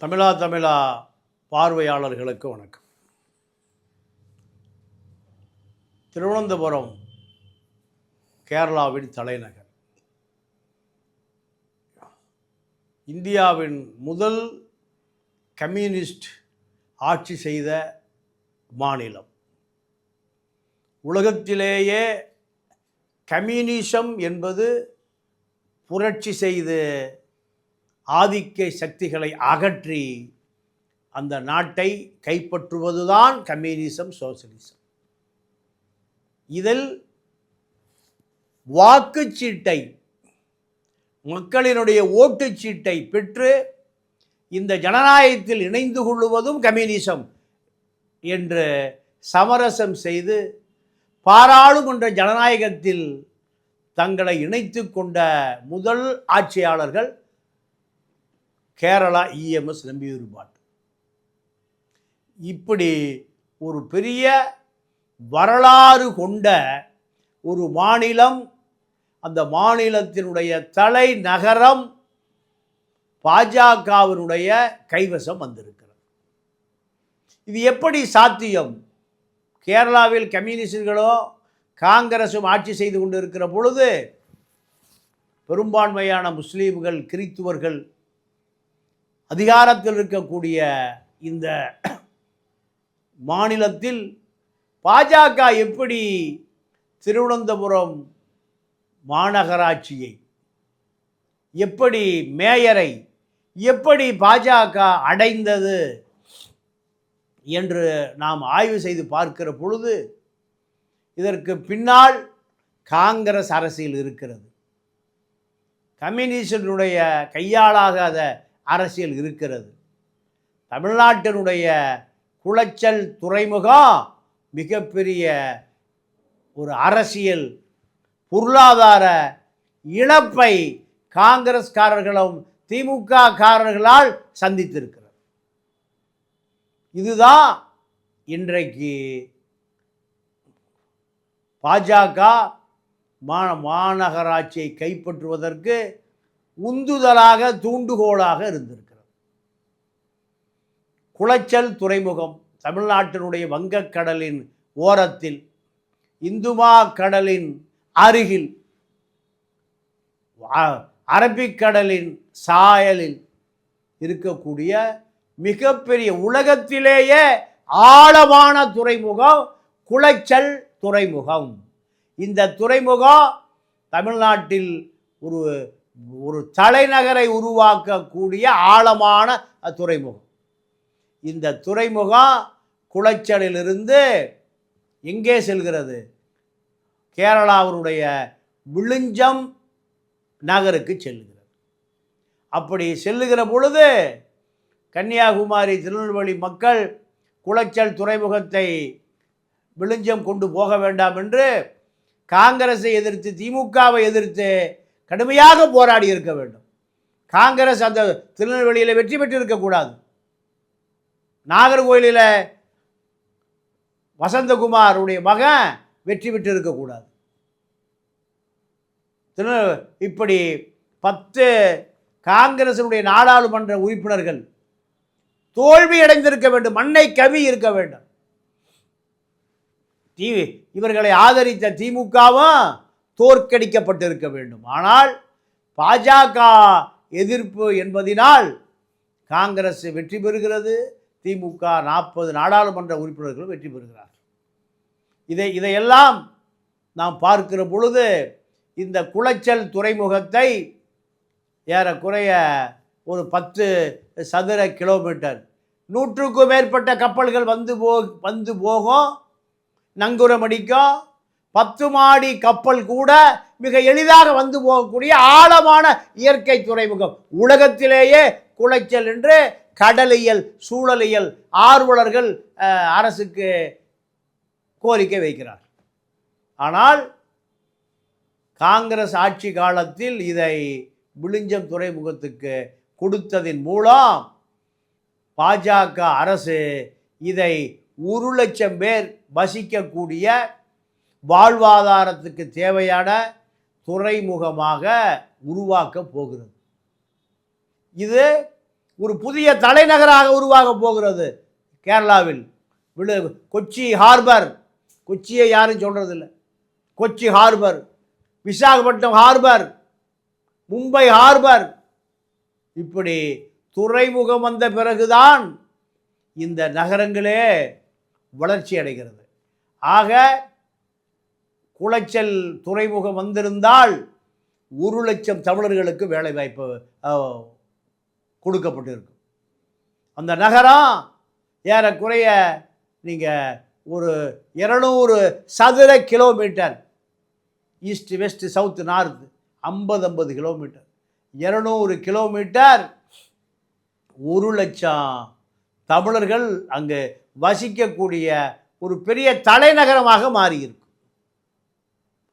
தமிழா பார்வையாளர்களுக்கு வணக்கம். திருவனந்தபுரம் கேரளாவின் தலைநகர். இந்தியாவின் முதல் கம்யூனிஸ்ட் ஆட்சி செய்த மாநிலம். உலகத்திலேயே கம்யூனிசம் என்பது புரட்சி செய்து ஆதிக்க சக்திகளை அகற்றி அந்த நாட்டை கைப்பற்றுவதுதான் கம்யூனிசம், சோசலிசம். இதில் வாக்குச்சீட்டை, மக்களினுடைய ஓட்டுச்சீட்டை பெற்று இந்த ஜனநாயகத்தில் இணைந்து கொள்வதும் கம்யூனிசம் என்று சமரசம் செய்து பாராளுமன்ற ஜனநாயகத்தில் தங்களை இணைத்து கொண்ட முதல் ஆட்சியாளர்கள் கேரளா இஎம்எஸ் நம்பியூரிபாட். இப்படி ஒரு பெரிய வரலாறு கொண்ட ஒரு மாநிலம், அந்த மாநிலத்தினுடைய தலைநகரம் பாஜகவினுடைய கைவசம் வந்திருக்கிறது. இது எப்படி சாத்தியம்? கேரளாவில் கம்யூனிஸ்டுகளோ காங்கிரஸும் ஆட்சி செய்து கொண்டு இருக்கிற பொழுது பெரும்பான்மையான முஸ்லீம்கள், கிறித்துவர்கள் அதிகாரத்தில் இருக்கக்கூடிய இந்த மாநிலத்தில் பாஜக எப்படி திருவனந்தபுரம் மாநகராட்சியை, எப்படி மேயரை, எப்படி பாஜக அடைந்தது என்று நாம் ஆய்வு செய்து பார்க்கிற பொழுது இதற்கு பின்னால் காங்கிரஸ் அரசியல் இருக்கிறது. கம்யூனிஸ்டினுடைய கையாளாகாத அரசியல் இருக்கிறது. தமிழ்நாட்டினுடைய குளச்சல் துறைமுகம் மிகப்பெரிய ஒரு அரசியல் பொருளாதார இழப்பை காங்கிரஸ்காரர்களும் திமுக காரர்களால் சந்தித்திருக்கிறது. இதுதான் இன்றைக்கு பாஜக மாநகராட்சியை கைப்பற்றுவதற்கு உந்துதலாக, தூண்டுகோலாக இருந்திருக்கிறது. குளச்சல் துறைமுகம் தமிழ்நாட்டினுடைய வங்கக்கடலின் ஓரத்தில், இந்துமா கடலின் அருகில், அரபிக்கடலின் சாயலில் இருக்கக்கூடிய மிகப்பெரிய, உலகத்திலேயே ஆழமான துறைமுகம் குளச்சல் துறைமுகம். இந்த துறைமுகம் தமிழ்நாட்டில் ஒரு தலைநகரை உருவாக்கக்கூடிய ஆழமான துறைமுகம். இந்த துறைமுகம் குளச்சலிலிருந்து எங்கே செல்கிறது? கேரளாவினுடைய விழுஞ்சம் நகருக்கு செல்லுகிறது. அப்படி செல்லுகிற பொழுது கன்னியாகுமரி, திருநெல்வேலி மக்கள் குளச்சல் துறைமுகத்தை விழுஞ்சம் கொண்டு போக வேண்டாம் என்று காங்கிரஸை எதிர்த்து, திமுகவை எதிர்த்து கடுமையாக போராடி இருக்க வேண்டும். காங்கிரஸ் அந்த திருநெல்வேலியில் வெற்றி பெற்று இருக்கக்கூடாது. நாகர்கோயிலில் வசந்தகுமாருடைய மகன் வெற்றி பெற்று இருக்கக்கூடாது. இப்படி 10 காங்கிரசினுடைய நாடாளுமன்ற உறுப்பினர்கள் தோல்வி அடைந்திருக்க வேண்டும், மண்ணை கவி இருக்க வேண்டும். இவர்களை ஆதரித்த திமுகவும் தோற்கடிக்கப்பட்டிருக்க வேண்டும். ஆனால் பாஜக எதிர்ப்பு என்பதினால் காங்கிரஸ் வெற்றி பெறுகிறது, திமுக 40 நாடாளுமன்ற உறுப்பினர்கள் வெற்றி பெறுகிறார். இதையெல்லாம் நாம் பார்க்கிற பொழுது இந்த குளச்சல் துறைமுகத்தை ஏறக்குறைய ஒரு 10 சதுர கிலோமீட்டர், 100க்கும் மேற்பட்ட கப்பல்கள் வந்து போகும், நங்கூரம் அடிக்கும். 10 மாடி கப்பல் கூட மிக எளிதாக வந்து போகக்கூடிய ஆழமான இயற்கை துறைமுகம். உலகத்திலேயே குளச்சல் என்று கடலியல், சூழலியல் ஆர்வலர்கள் அரசுக்கு கோரிக்கை வைக்கிறார். ஆனால் காங்கிரஸ் ஆட்சி காலத்தில் இதை விழுஞ்சம் துறைமுகத்துக்கு கொடுத்ததின் மூலம் பாஜக அரசு இதை 1 லட்சம் பேர் வசிக்கக்கூடிய வாழ்வாதாரத்துக்கு தேவையான துறைமுகமாக உருவாக்க போகிறது. இது ஒரு புதிய தலைநகராக உருவாக போகிறது கேரளாவில். கொச்சி ஹார்பர், கொச்சியை யாரும் சொல்கிறதில்ல, Kochi harbour, Visakhapatnam harbour, Mumbai harbour, இப்படி துறைமுகம் வந்த பிறகுதான் இந்த நகரங்களே வளர்ச்சி அடைகிறது. ஆக குளச்சல் துறைமுகம் வந்திருந்தால் 1,00,000 தமிழர்களுக்கு வேலை வாய்ப்பு கொடுக்கப்பட்டிருக்கும். அந்த நகரம் ஏறக்குறைய நீங்கள் ஒரு 200 சதுர kilometre, east west south north 50 kilometre, 200 kilometre, 1,00,000 தமிழர்கள் அங்கு வசிக்கக்கூடிய ஒரு பெரிய தலைநகரமாக மாறியிருக்கும்.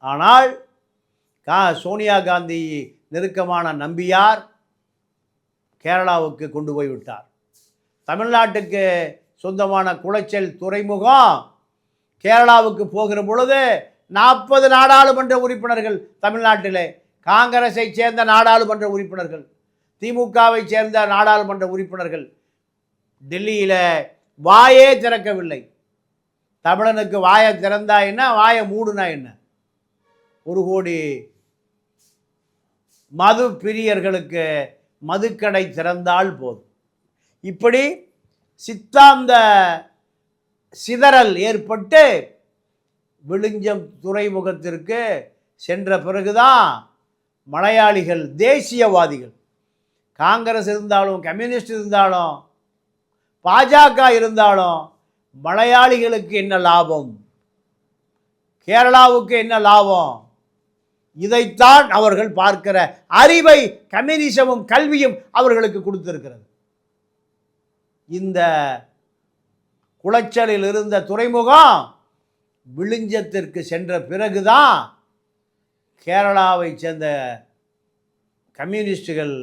ஆனால் சோனியா காந்தி நெருக்கமான நம்பியார் கேரளாவுக்கு கொண்டு போய்விட்டார். தமிழ்நாட்டுக்கு சொந்தமான குளச்சல் துறைமுகம் கேரளாவுக்கு போகிற பொழுது 40 நாடாளுமன்ற உறுப்பினர்கள், தமிழ்நாட்டிலே காங்கிரஸை சேர்ந்த நாடாளுமன்ற உறுப்பினர்கள், திமுகவை சேர்ந்த நாடாளுமன்ற உறுப்பினர்கள் டெல்லியில் வாயே திறக்கவில்லை. தமிழனுக்கு வாயை திறந்தா என்ன, வாயை மூடுனா என்ன? 1 கோடி மது பிரியர்களுக்கு மதுக்கடை திறந்தால் போதும். இப்படி சித்தாந்த சிதறல் ஏற்பட்டு விழுஞ்சம் துறைமுகத்திற்கு சென்ற பிறகுதான் மலையாளிகள், தேசியவாதிகள், காங்கிரஸ் இருந்தாலும் கம்யூனிஸ்ட் இருந்தாலும் பாஜக இருந்தாலும் மலையாளிகளுக்கு என்ன லாபம், கேரளாவுக்கு என்ன லாபம், இதைத்தான் அவர்கள் பார்க்கிற அறிவை கம்யூனிசமும் கல்வியும் அவர்களுக்கு கொடுத்திருக்கிறது. இந்த குளச்சலில் இருந்த துறைமுகம் விழுஞ்சத்திற்கு சென்ற பிறகுதான் கேரளாவை சேர்ந்த கம்யூனிஸ்டுகள்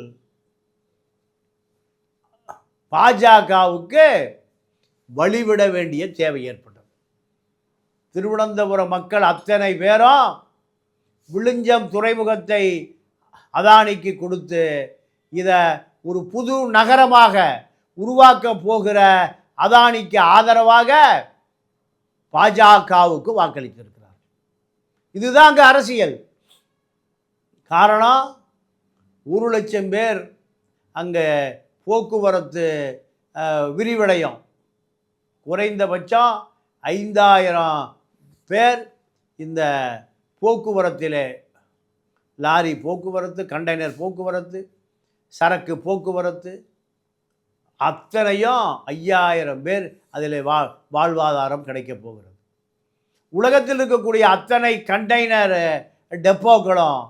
பாஜகவுக்கு வழிவிட வேண்டிய தேவை ஏற்பட்டது. திருவனந்தபுரம் மக்கள் அத்தனை பேரும் விழுஞ்சம் துறைமுகத்தை அதானிக்கு கொடுத்து இதை ஒரு புது நகரமாக உருவாக்க போகிற அதானிக்கு ஆதரவாக பாஜகவுக்கு வாக்களித்திருக்கிறார். இதுதாங்க அரசியல். காரணம், 1,00,000 பேர் அங்கே போக்குவரத்து விரிவடையும். குறைந்தபட்சம் 5,000 பேர் இந்த போக்குவரத்தில், லாரி போக்குவரத்து, கண்டெய்னர் போக்குவரத்து, சரக்கு போக்குவரத்து, அத்தனையும் 5,000 பேர் அதில் வாழ்வாதாரம் கிடைக்கப் போகிறது. உலகத்தில் இருக்கக்கூடிய அத்தனை கண்டெய்னர் டெப்போக்களும்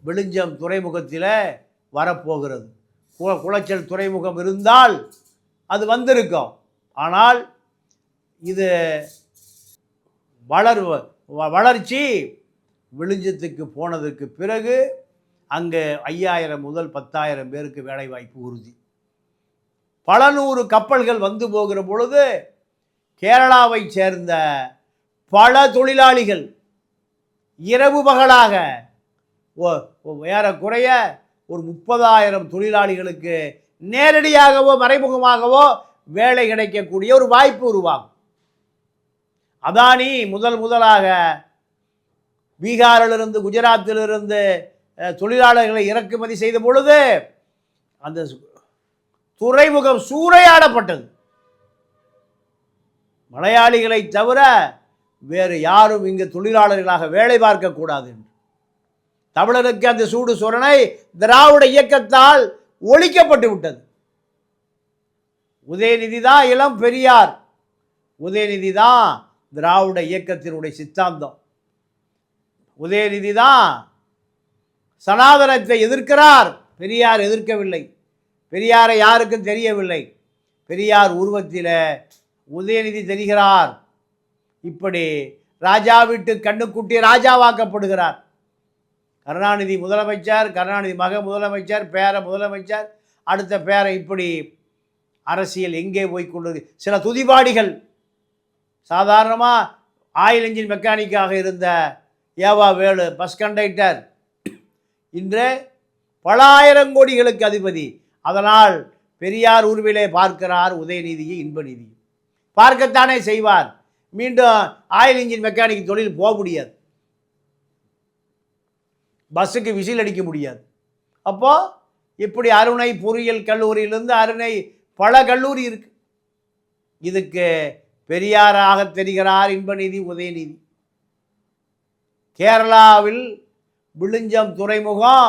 விழுஞ்சம் துறைமுகத்தில் வரப்போகிறது. குளச்சல் துறைமுகம் இருந்தால் அது வந்திருக்கும். ஆனால் இது வளர்ச்சி விழுஞ்சத்துக்கு போனதுக்கு பிறகு அங்கே 5,000 முதல் 10,000 பேருக்கு வேலை வாய்ப்பு உறுதி. பல நூறு கப்பல்கள் வந்து போகிற பொழுது கேரளாவை சேர்ந்த பல தொழிலாளிகள் இரவு பகலாக ஏறக்குறைய ஒரு 30,000 தொழிலாளிகளுக்கு நேரடியாகவோ மறைமுகமாகவோ வேலை கிடைக்கக்கூடிய ஒரு வாய்ப்பு உருவாகும். அதானி முதலாக பீகாரிலிருந்து, குஜராத்திலிருந்து தொழிலாளர்களை இறக்குமதி செய்த பொழுது அந்த துறைமுகம் சூறையாடப்பட்டது. மலையாளிகளை தவிர வேறு யாரும் இங்கு தொழிலாளர்களாக வேலை பார்க்கக்கூடாது என்று தமிழருக்கு அந்த சூடு சொரணை திராவிட இயக்கத்தால் ஒழிக்கப்பட்டு விட்டது. உதயநிதி தான் இளம் பெரியார், உதயநிதி தான் திராவிட இயக்கத்தினுடைய சித்தாந்தம், உதயநிதி தான் சனாதனத்தை எதிர்க்கிறார். பெரியார் எதிர்க்கவில்லை. பெரியாரை யாருக்கும் தெரியவில்லை. பெரியார் உருவத்தில் உதயநிதி தெரிகிறார். இப்படி ராஜா வீட்டு கண்ணுக்குட்டி ராஜாவாக்கப்படுகிறார். கருணாநிதி முதலமைச்சர், கருணாநிதி மக முதலமைச்சர், பேர முதலமைச்சர், அடுத்த பேர, இப்படி அரசியல் எங்கே போய்கொண்டது. சில துதிபாடிகள், சாதாரணமாக ஆயில் இன்ஜின் மெக்கானிக்காக இருந்த ஏவா வேலு பஸ் கண்டக்டர் இன்று பல ஆயிரம் கோடிகளுக்கு அதிபதி. அதனால் பெரியார் உருவிலே பார்க்கிறார் உதயநிதியை இன்பநிதி. பார்க்கத்தானே செய்வார். மீண்டும் ஆயில் இன்ஜின் மெக்கானிக் தொழில் போக முடியாது, பஸ்ஸுக்கு விசில் அடிக்க முடியாது. அப்போது இப்படி அருணை பொறியியல் கல்லூரியிலிருந்து அருணை பல கல்லூரி இருக்கு. இதுக்கு பெரியாராக தெரிகிறார் இன்பநிதி உதயநிதி. கேரளாவில் விழுஞ்சம் துறைமுகம்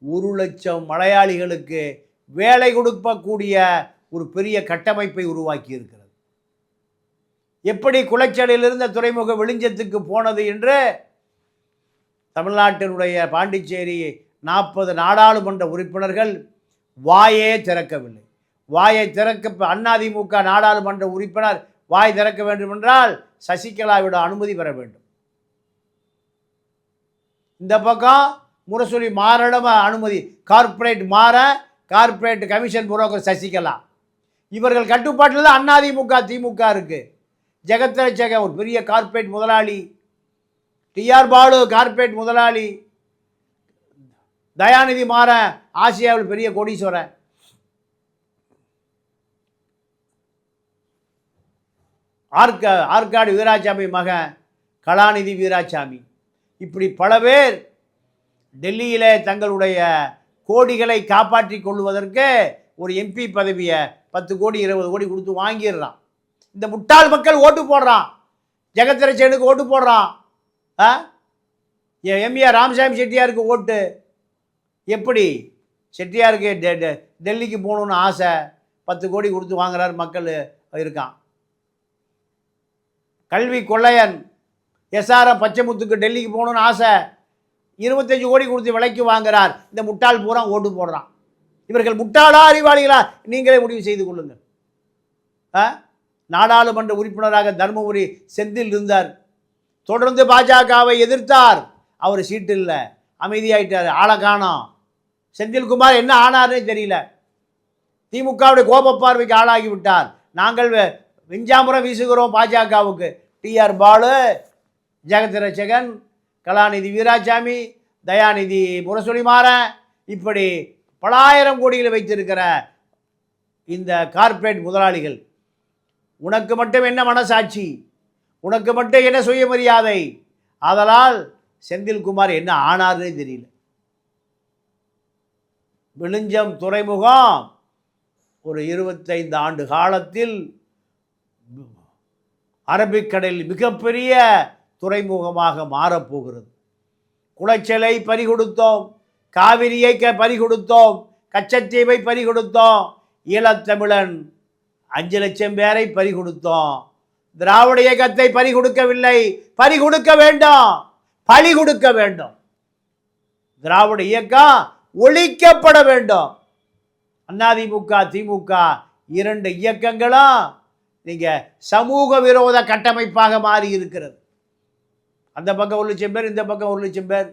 1,00,000 மலையாளிகளுக்கு வேலை கொடுக்கக்கூடிய ஒரு பெரிய கட்டமைப்பை உருவாக்கி இருக்கிறது. எப்படி குளச்சலிலிருந்த துறைமுகம் விழுஞ்சத்துக்கு போனது என்று தமிழ்நாட்டினுடைய பாண்டிச்சேரி 40 நாடாளுமன்ற உறுப்பினர்கள் வாயே திறக்கவில்லை. வாயை திறக்க அதிமுக நாடாளுமன்ற உறுப்பினர் வாய் திறக்க வேண்டும் என்றால் சசிகலாவிட அனுமதி பெற வேண்டும். இந்த பக்கம் முரசொலி மாறிடம் அனுமதி, கார்ப்பரேட் மாற கார்ப்பரேட் கமிஷன் புரோக்கர் சசிகலா. இவர்கள் கட்டுப்பாட்டில் தான் அதிமுக திமுக இருக்கு. ஜெகத்ரட்சகன் ஒரு பெரிய கார்ப்பரேட் முதலாளி, டிஆர் பாலு கார்ப்பரேட் முதலாளி, தயாநிதி மாற ஆசியாவில் பெரிய கோடீஸ்வரன். ஆற்காடு வீராசாமி மகன் கலாநிதி வீராசாமி. இப்படி பல பேர் டெல்லியிலே தங்களுடைய கோடிகளை காப்பாற்றி கொள்வதற்கு ஒரு எம்பி பதவியை 10 கோடி 20 கோடி கொடுத்து வாங்கிடுறான். இந்த முட்டாள் மக்கள் ஓட்டு போடுறான், ஜெகத்ரட்சகனுக்கு ஓட்டு போடுறான். எம்ஏ ராமசாமி செட்டியாருக்கு ஓட்டு. எப்படி செட்டியாருக்கு டெல்லிக்கு போகணுன்னு ஆசை, 10 கோடி கொடுத்து வாங்குறாரு, மக்கள் இருக்கான். கல்வி கொள்ளையன் எஸ்ஆர்எம் பச்சைமுத்துக்கு டெல்லிக்கு போகணுன்னு ஆசை, 25 கோடி கொடுத்து விலைக்கு வாங்குறார். இந்த முட்டாள் பூரா ஓட்டு போடுறான். இவர்கள் முட்டாளா அறிவாளிகளா நீங்களே முடிவு செய்து கொள்ளுங்கள். நாடாளுமன்ற உறுப்பினராக தர்மபுரி செந்தில் இருந்தார், தொடர்ந்து பாஜகவை எதிர்த்தார். அவர் சீட்டு இல்லை, அமைதியாயிட்டார், ஆளை காணோம். செந்தில்குமார் என்ன ஆனார்னே தெரியல. திமுகவுடைய கோப பார்வைக்கு ஆளாகி விட்டார். நாங்கள் வெஞ்சாமுறம் வீசுகிறோம் பாஜகவுக்கு. டிஆர் பாலு, ஜெகத்ரட்சகன், கலாநிதி வீராசாமி, தயாநிதி முரசொலி மாறன், இப்படி பலாயிரம் கோடிகளை வைத்திருக்கிற இந்த கார்ப்பரேட் முதலாளிகள், உனக்கு மட்டும் என்ன மனசாட்சி, உனக்கு மட்டும் என்ன சுயமரியாதை? அதனால் செந்தில்குமார் என்ன ஆனார்னே தெரியல. விழுஞ்சம் துறைமுகம் ஒரு 25 ஆண்டு காலத்தில் அரபிக்கடலில் மிகப்பெரிய துறைமுகமாக மாறப்போகிறது. குளச்சலை பறிகொடுத்தோம், காவிரியை பறிகொடுத்தோம், கச்சத்தீவை பறிகொடுத்தோம், ஈழத்தமிழன் 5 லட்சம் பேரை பறிகொடுத்தோம். திராவிட இயக்கத்தை பறிகொடுக்கவில்லை, பறிகொடுக்க வேண்டும், பழி கொடுக்க வேண்டும். திராவிட இயக்கம் ஒழிக்கப்பட வேண்டும். அதிமுக திமுக 2 இயக்கங்களும் நீங்கள் சமூக விரோத கட்டமைப்பாக மாறி இருக்கிறது. அந்த பக்கம் 1 லட்சம் பேர், இந்த பக்கம் 1 லட்சம் பேர்.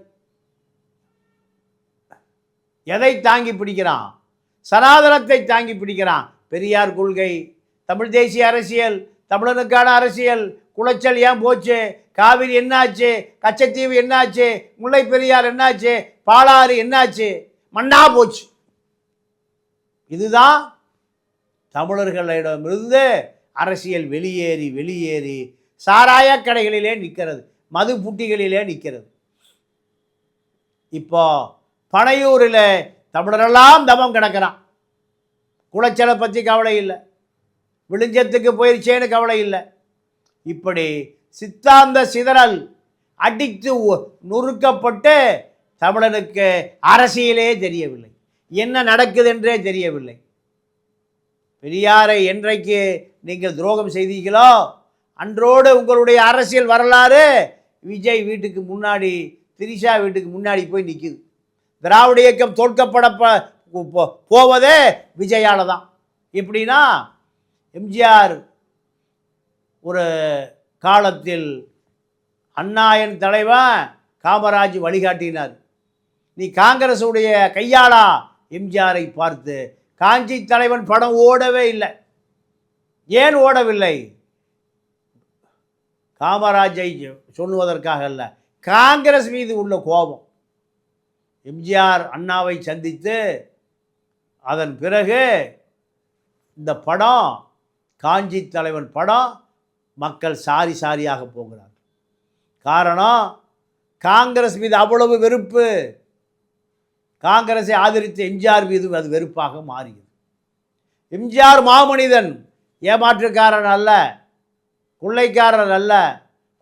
எதை தாங்கி பிடிக்கிறான்? சனாதனத்தை தாங்கி பிடிக்கிறான். பெரியார் கொள்கை, தமிழ் தேசிய அரசியல், தமிழனுக்கான அரசியல். குளச்சல் ஏன் போச்சு, காவிரி என்னாச்சு, கச்சத்தீவு என்னாச்சு, முல்லை பெரியார் என்னாச்சு, பாலாறு என்னாச்சு, மண்ணா போச்சு. இதுதான் தமிழர்களிடமிருந்து அரசியல் வெளியேறி வெளியேறி சாராய கடைகளிலே நிற்கிறது, மது புட்டிகளிலே நிற்கிறது. இப்போ பனையூரில் தமிழரெல்லாம் தமம் கிடக்கிறான். குளச்சலை பற்றி கவலை இல்லை, விழுஞ்சத்துக்கு போயிருச்சேன்னு கவலை இல்லை. இப்படி சித்தாந்த சிதறல் அடித்து நொறுக்கப்பட்டு தமிழனுக்கு அரசியலே தெரியவில்லை, என்ன நடக்குது என்றே தெரியவில்லை. பெரியாரை என்றைக்கு நீங்கள் துரோகம் செய்தீர்களோ அன்றோடு உங்களுடைய அரசியல் வரலாறு விஜய் வீட்டுக்கு முன்னாடி, திரிஷா வீட்டுக்கு முன்னாடி போய் நிற்குது. திராவிட இயக்கம் தோற்கப்பட போவதே விஜயால தான். எப்படின்னா, எம்ஜிஆர் ஒரு காலத்தில் அண்ணாயன் தலைவன் காமராஜ் வழிகாட்டினார். நீ காங்கிரஸுடைய கையாளா? எம்ஜிஆரை பார்த்து காஞ்சி தலைவன் படம் ஓடவே இல்லை. ஏன் ஓடவில்லை? காமராஜை சொல்லுவதற்காக அல்ல, காங்கிரஸ் மீது உள்ள கோபம். எம்ஜிஆர் அண்ணாவை சந்தித்து அதன் பிறகு இந்த படம் காஞ்சி தலைவன் படம் மக்கள் சாரி சாரியாக போகிறார். காரணம், காங்கிரஸ் மீது அவ்வளவு வெறுப்பு, காங்கிரஸை ஆதரித்த எம்ஜிஆர் மீது அது வெறுப்பாக மாறியது. எம்ஜிஆர் மாமனிதன், ஏமாற்றுக்காரன் அல்ல, கொள்ளைக்காரர் அல்ல,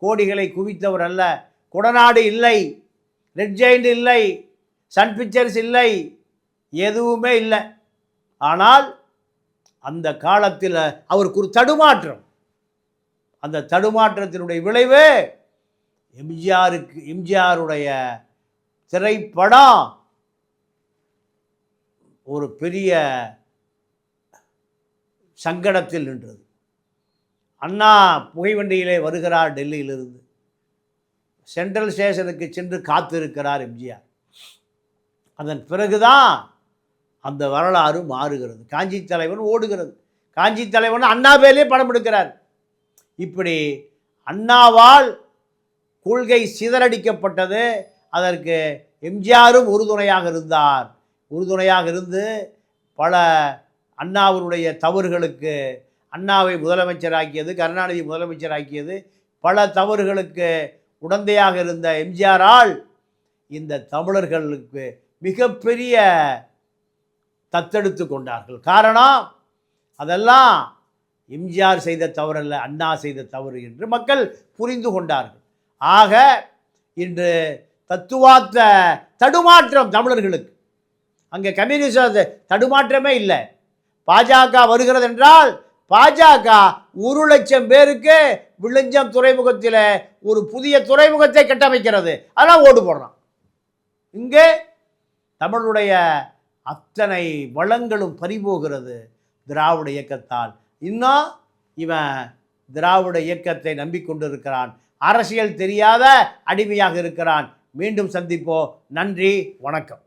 கோடிகளை குவித்தவர் அல்ல, கொடநாடு இல்லை, ரெட் ஜெயண்ட் இல்லை, சன் பிக்சர்ஸ் இல்லை, எதுவுமே இல்லை. ஆனால் அந்த காலத்தில் அவருக்கு ஒரு தடுமாற்றம், அந்த தடுமாற்றத்தினுடைய விளைவு எம்ஜிஆருடைய திரைப்படம் ஒரு பெரிய சங்கடத்தில் நின்றது. அண்ணா புகைவண்டியிலே வருகிறார் டெல்லியிலிருந்து, சென்ட்ரல் ஸ்டேஷனுக்கு சென்று காத்திருக்கிறார் எம்ஜிஆர். அதன் பிறகுதான் அந்த வரலாறு மாறுகிறது. காஞ்சி தலைவன் ஓடுகிறது. காஞ்சி தலைவன் அண்ணா பேரிலே படம் எடுக்கிறார். இப்படி அண்ணாவால் கொள்கை சிதறடிக்கப்பட்டது. அதற்கு எம்ஜிஆரும் உறுதுணையாக இருந்தார். உறுதுணையாக இருந்து பல அண்ணாவினுடைய தவறுகளுக்கு, அண்ணாவை முதலமைச்சராக்கியது, கருணாநிதி முதலமைச்சராக்கியது, பல தவறுகளுக்கு உடந்தையாக இருந்த எம்ஜிஆரால் இந்த தமிழர்களுக்கு மிகப்பெரிய தத்தெடுத்து கொண்டார்கள். காரணம், அதெல்லாம் எம்ஜிஆர் செய்த தவறல்ல, அண்ணா செய்த தவறு என்று மக்கள் புரிந்து கொண்டார்கள். ஆக இன்று தத்துவார்த்த தடுமாற்றம் தமிழர்களுக்கு, அங்கே கம்யூனிஸ்ட் தடுமாற்றமே இல்லை. பாஜக வருகிறது என்றால் பாஜக 1,00,000 பேருக்கு விழுஞ்சம் துறைமுகத்தில் ஒரு புதிய துறைமுகத்தை கட்டமைக்கிறது. அதெல்லாம் ஓடு போடுறான். இங்கே தமிழுடைய அத்தனை வளங்களும் பறிபோகிறது திராவிட இயக்கத்தால். இன்னும் இவன் திராவிட இயக்கத்தை நம்பிக்கொண்டிருக்கிறான், அரசியல் தெரியாத அடிமையாக இருக்கிறான். மீண்டும் சந்திப்போம். நன்றி, வணக்கம்.